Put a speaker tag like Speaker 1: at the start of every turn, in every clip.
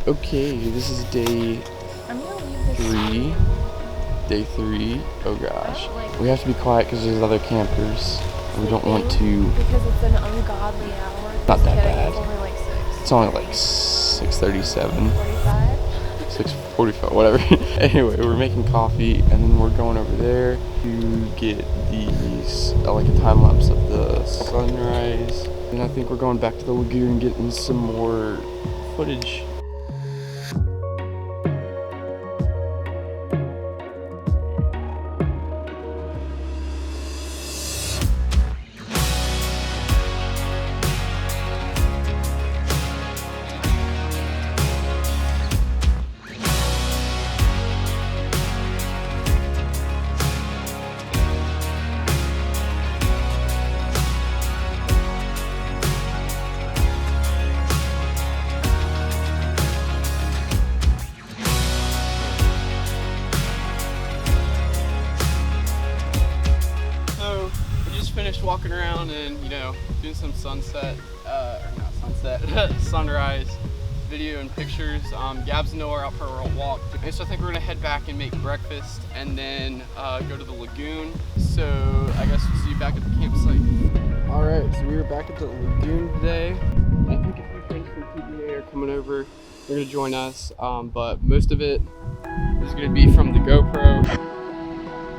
Speaker 1: Okay, this is day
Speaker 2: I'm gonna leave this
Speaker 1: 3. Day 3. Oh gosh.
Speaker 2: like
Speaker 1: We have to be quiet because there's other campers. We don't want to.
Speaker 2: because it's an ungodly hour.
Speaker 1: Not that bad.
Speaker 2: It's only like 6.
Speaker 1: It's only like 6:37.
Speaker 2: 45.
Speaker 1: 6:45, whatever. Anyway, we're making coffee and then we're going over there to get these, like a time lapse of the sunrise. And I think we're going back to the lagoon getting some more footage. Finished walking around and doing some sunset or not sunset sunrise video and pictures. Gabs and Noah are out for a walk, and so I think we're gonna head back and make breakfast and then go to the lagoon. So I guess we'll see you back at the campsite. All right, so we are back at the lagoon today. I think a few friends from PBA are coming over. They're gonna join us, but most of it is gonna be from the GoPro.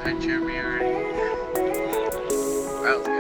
Speaker 1: Hi Jeremy, already. Alright, let's go.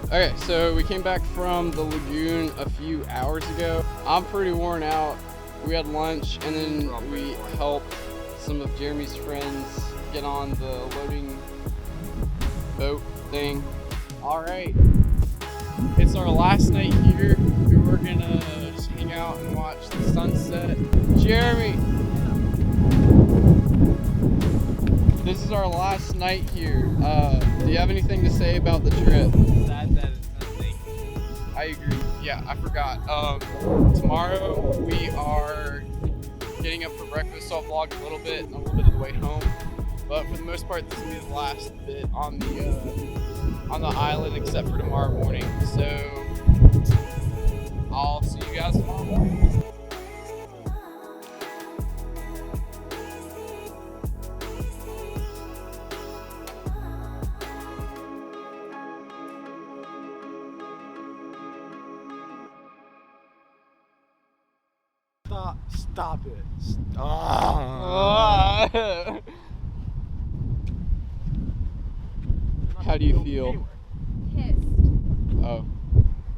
Speaker 1: Okay, so we came back from the lagoon a few hours ago. I'm pretty worn out. We had lunch and then we helped some of Jeremy's friends get on the loading boat thing. All right, it's our last night here. We're gonna just hang out and watch the sunset. Jeremy, this is our last night here. Do you have anything to say about the trip?
Speaker 3: Sad that it's nothing.
Speaker 1: I agree. Yeah, I forgot. Tomorrow we are getting up for breakfast, so I'll vlog a little bit of the way home. But for the most part, this is gonna be the last bit on the island, except for tomorrow morning. So I'll see you guys tomorrow morning.
Speaker 3: Stop it. Stop.
Speaker 1: How do you feel?
Speaker 2: Pissed.
Speaker 1: Oh.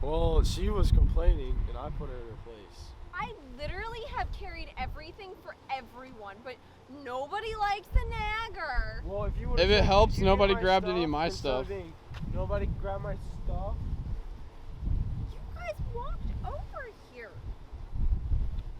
Speaker 3: Well, she was complaining and I put her in her place.
Speaker 2: I literally have carried everything for everyone, but nobody likes the nagger.
Speaker 3: Well, if you would.
Speaker 1: If it helps, nobody grabbed any of my stuff.
Speaker 3: Nobody grabbed my stuff.
Speaker 2: You guys walked